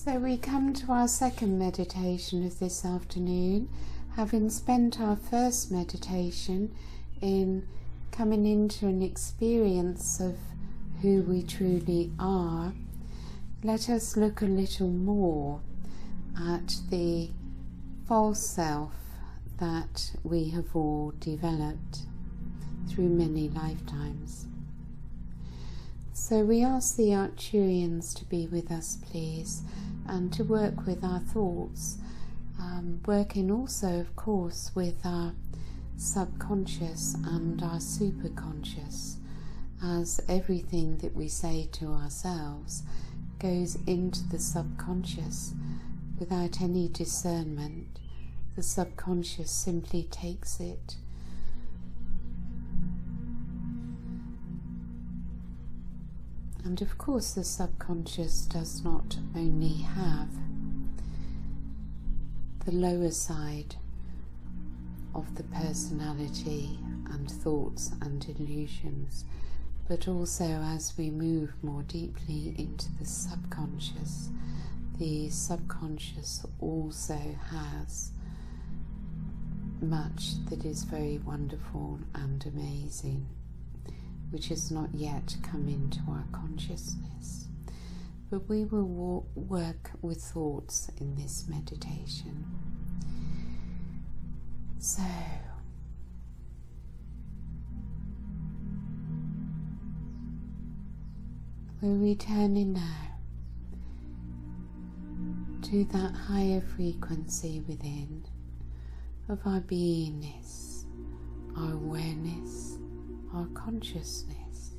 So we come to our second meditation of this afternoon, having spent our first meditation in coming into an experience of who we truly are. Let us look a little more at the false self that we have all developed through many lifetimes. So we ask the Arcturians to be with us, please, and to work with our thoughts, working also, of course, with our subconscious and our superconscious, as everything that we say to ourselves goes into the subconscious without any discernment. The subconscious simply takes it. And of course the subconscious does not only have the lower side of the personality and thoughts and illusions, but also as we move more deeply into the subconscious also has much that is very wonderful and amazing, which has not yet come into our consciousness. But we will work with thoughts in this meditation. So, we're returning now to that higher frequency within of our beingness, our awareness, our consciousness,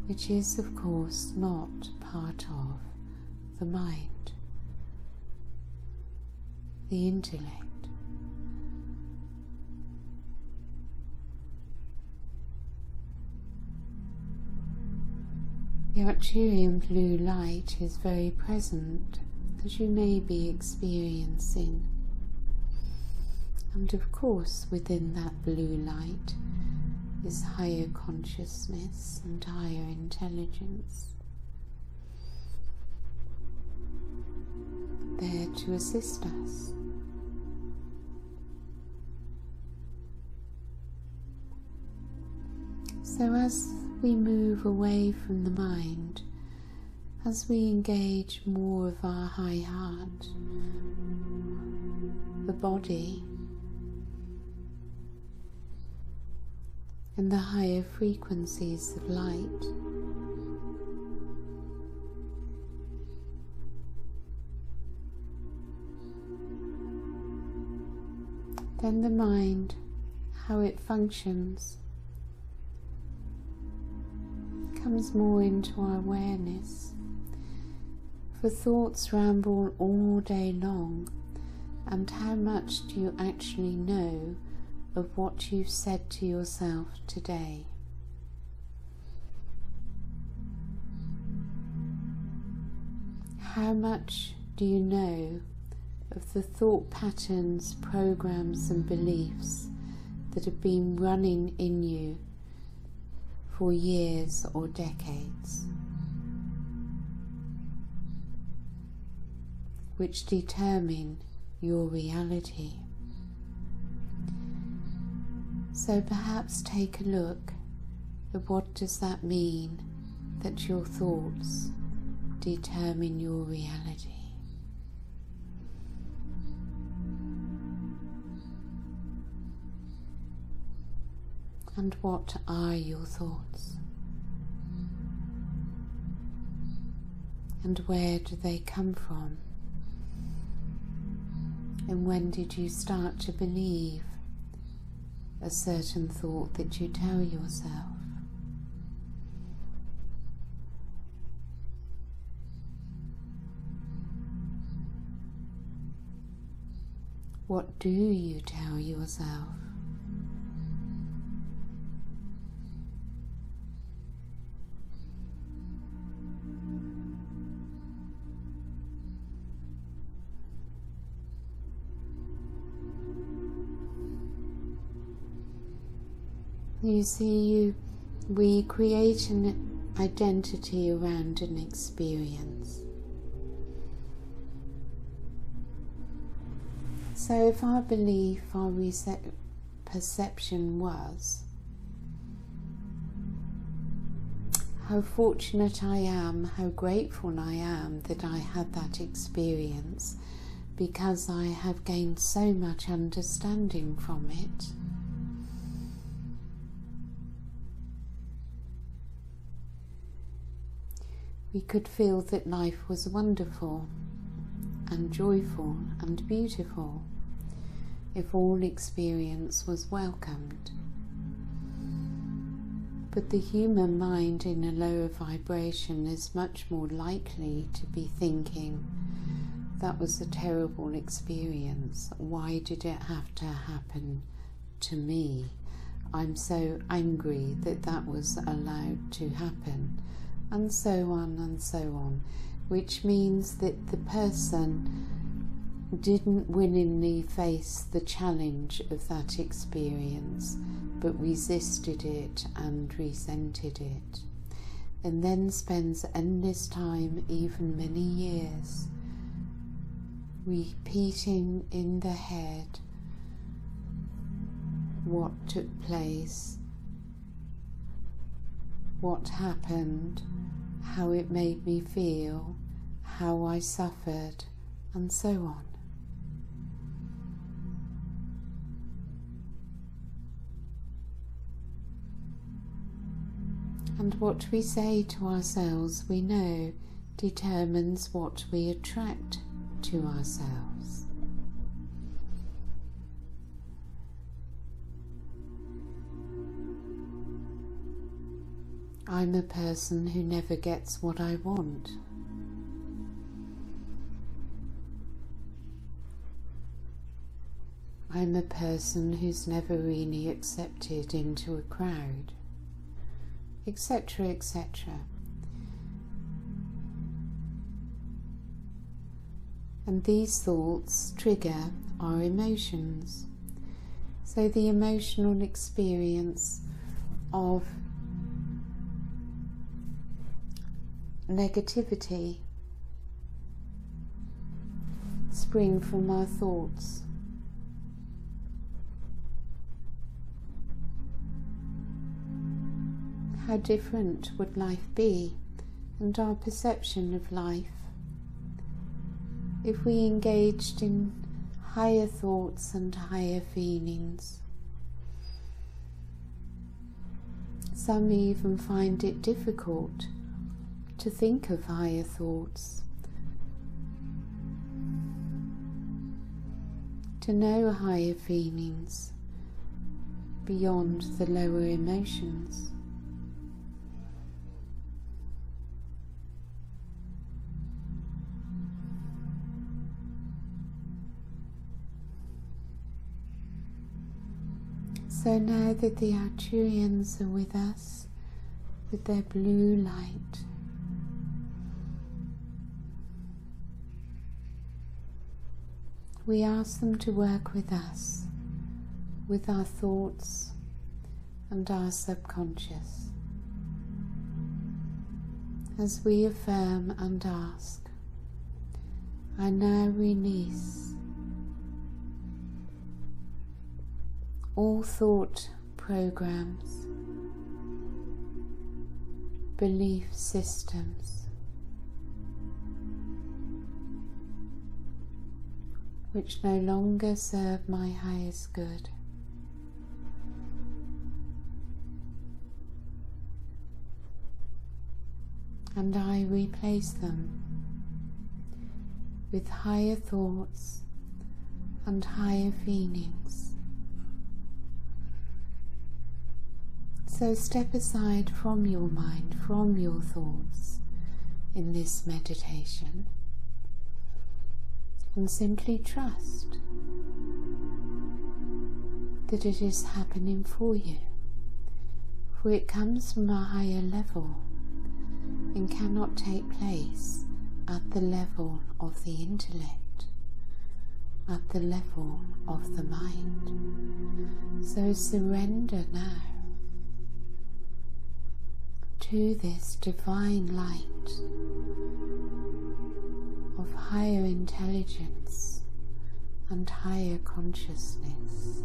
which is of course not part of the mind, the intellect. The Arcturian blue light is very present, as you may be experiencing. And of course, within that blue light is higher consciousness and higher intelligence, there to assist us. So as we move away from the mind, as we engage more of our high heart, the body, and the higher frequencies of light, then the mind, how it functions, comes more into our awareness. For thoughts ramble all day long, and how much do you actually know of what you've said to yourself today? How much do you know of the thought patterns, programs and beliefs that have been running in you for years or decades, which determine your reality? So perhaps take a look at what does that mean, that your thoughts determine your reality. And what are your thoughts? And where do they come from? And when did you start to believe a certain thought that you tell yourself? What do you tell yourself? You see, we create an identity around an experience. So if our belief, our perception was, how fortunate I am, how grateful I am that I had that experience, because I have gained so much understanding from it. We could feel that life was wonderful and joyful and beautiful if all experience was welcomed. But the human mind in a lower vibration is much more likely to be thinking, that was a terrible experience. Why did it have to happen to me? I'm so angry that that was allowed to happen. And so on and so on. Which means that the person didn't willingly face the challenge of that experience, but resisted it and resented it. And then spends endless time, even many years, repeating in the head what took place, what happened, how it made me feel, how I suffered, and so on. And what we say to ourselves, we know, determines what we attract to ourselves. I'm a person who never gets what I want. I'm a person who's never really accepted into a crowd, etc., etc. And these thoughts trigger our emotions. So the emotional experience of negativity spring from our thoughts. How different would life be, and our perception of life, if we engaged in higher thoughts and higher feelings? Some even find it difficult to think of higher thoughts, to know higher feelings beyond the lower emotions. So now that the Arcturians are with us, with their blue light, we ask them to work with us, with our thoughts and our subconscious, as we affirm and ask, I now release all thought programs, belief systems, which no longer serve my highest good. And I replace them with higher thoughts and higher feelings. So step aside from your mind, from your thoughts in this meditation, and simply trust that it is happening for you, for it comes from a higher level and cannot take place at the level of the intellect, at the level of the mind. So surrender now to this divine light of higher intelligence and higher consciousness,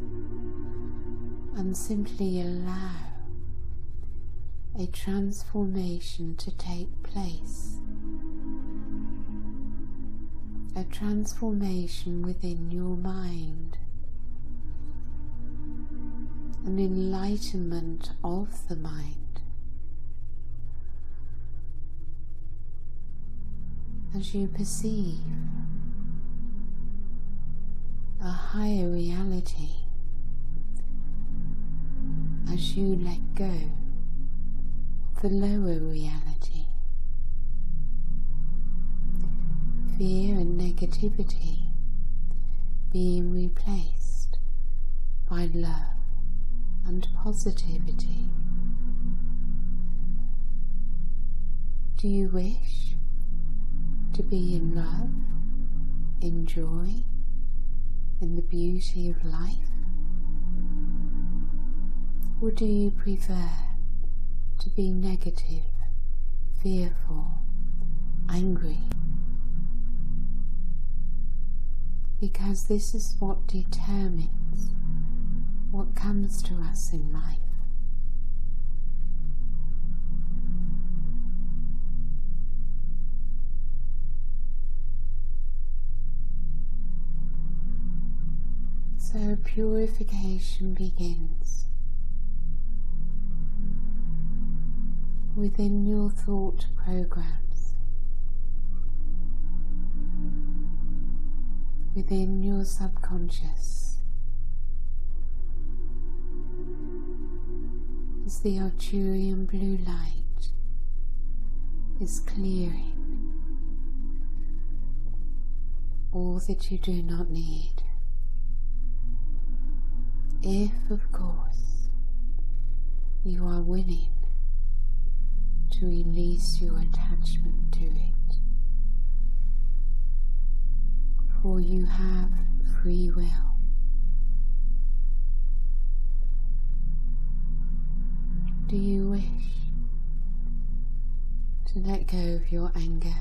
and simply allow a transformation to take place, a transformation within your mind, an enlightenment of the mind, as you perceive a higher reality, as you let go of the lower reality. Fear and negativity being replaced by love and positivity. Do you wish to be in love, in joy, in the beauty of life? Or do you prefer to be negative, fearful, angry? Because this is what determines what comes to us in life. So purification begins within your thought programs, within your subconscious, as the Arcturian blue light is clearing all that you do not need. If, of course, you are willing to release your attachment to it, for you have free will. Do you wish to let go of your anger,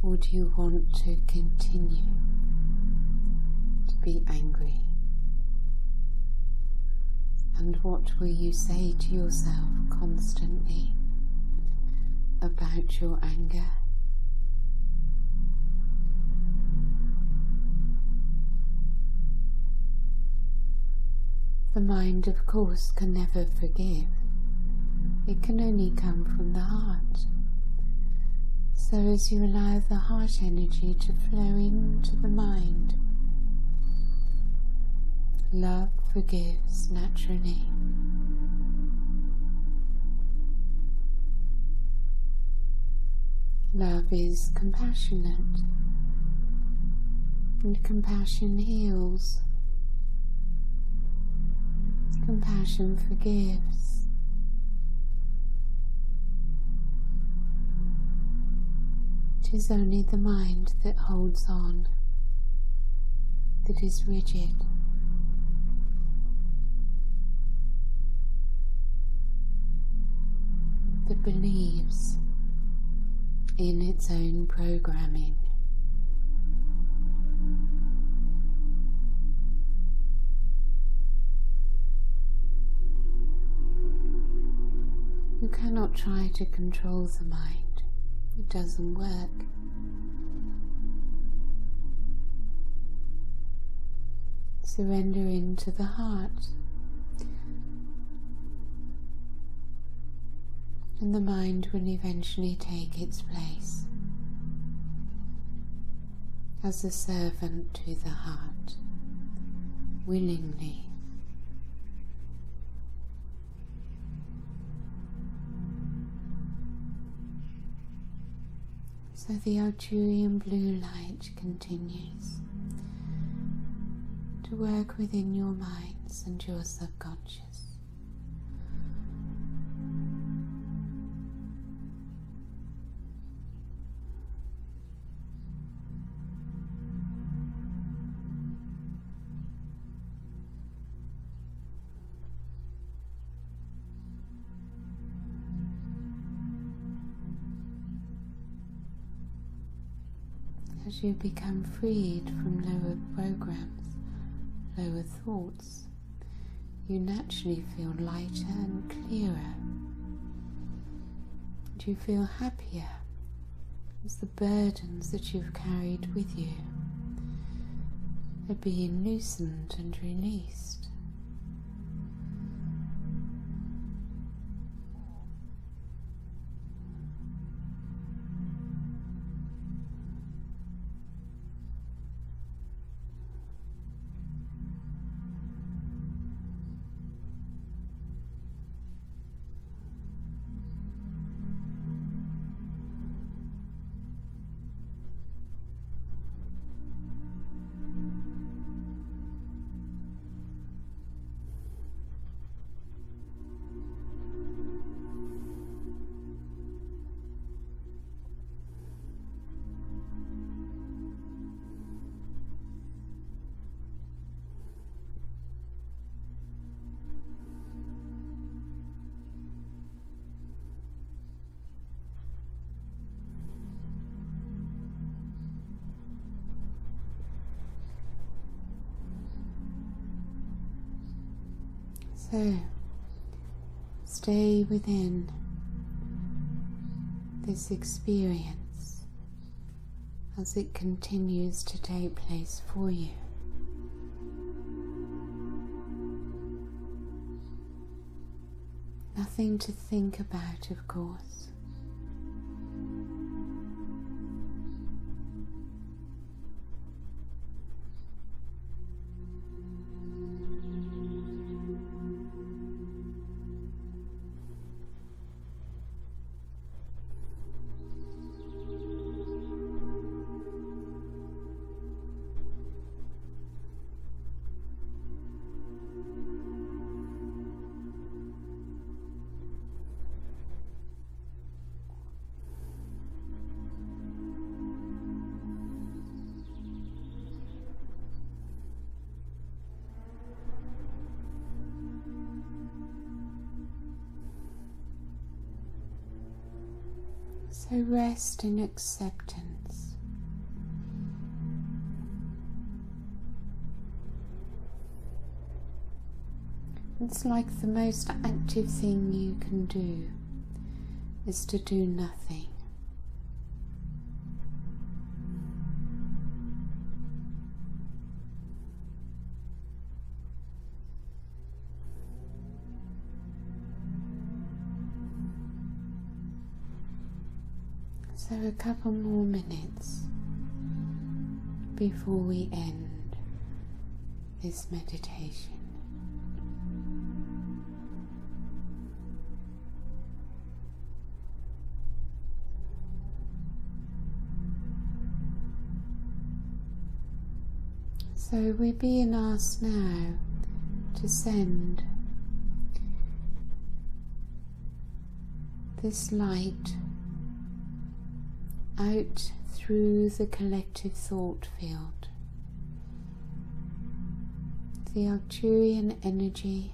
or do you want to continue to be angry? And what will you say to yourself constantly about your anger? The mind, of course, can never forgive. It can only come from the heart. So as you allow the heart energy to flow into the mind, love forgives naturally. Love is compassionate, and compassion heals. Compassion forgives. It is only the mind that holds on, that is rigid. That believes in its own programming. You cannot try to control the mind. It doesn't work. Surrender into the heart, and the mind will eventually take its place as a servant to the heart, willingly. So the Arcturian blue light continues to work within your minds and your subconscious. As you become freed from lower programs, lower thoughts, you naturally feel lighter and clearer. And you feel happier as the burdens that you've carried with you are being loosened and released. So, stay within this experience as it continues to take place for you. Nothing to think about, of course. So rest in acceptance. It's like the most active thing you can do is to do nothing. So a couple more minutes before we end this meditation. So we're being asked now to send this light out through the collective thought field, the Arcturian energy,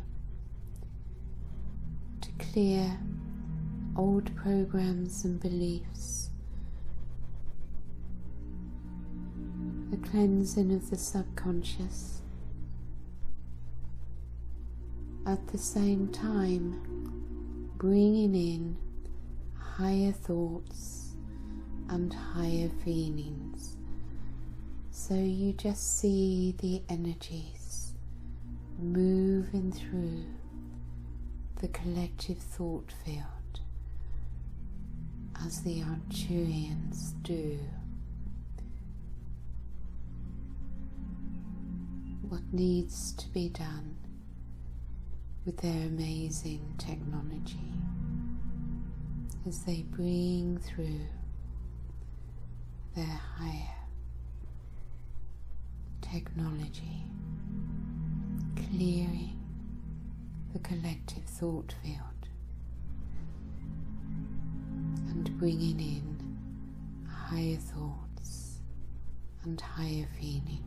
to clear old programs and beliefs, the cleansing of the subconscious, at the same time bringing in higher thoughts and higher feelings. So you just see the energies moving through the collective thought field as the Arcturians do what needs to be done with their amazing technology as they bring through their higher technology, clearing the collective thought field and bringing in higher thoughts and higher feelings.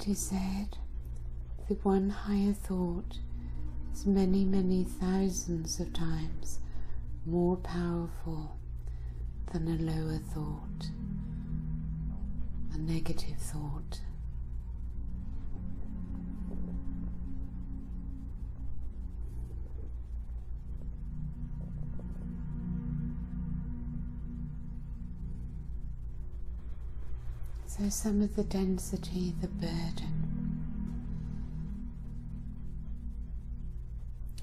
It is said that one higher thought is many, many thousands of times more powerful than a lower thought, a negative thought. So some of the density, the burden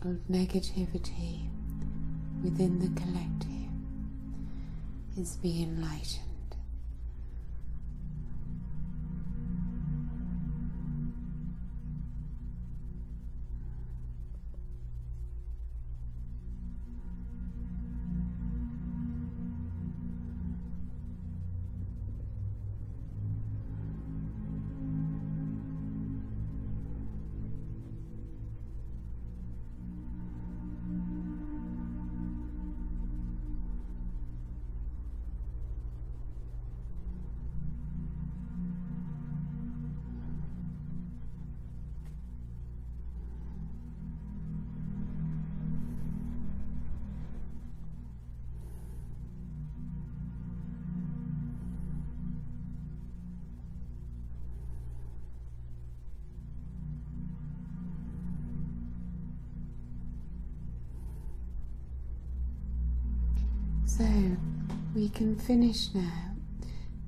of negativity within the collective is being lightened. So we can finish now,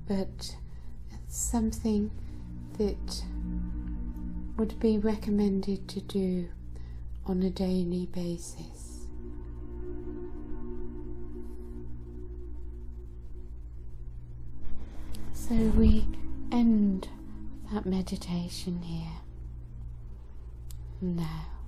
but it's something that would be recommended to do on a daily basis. So we end that meditation here now.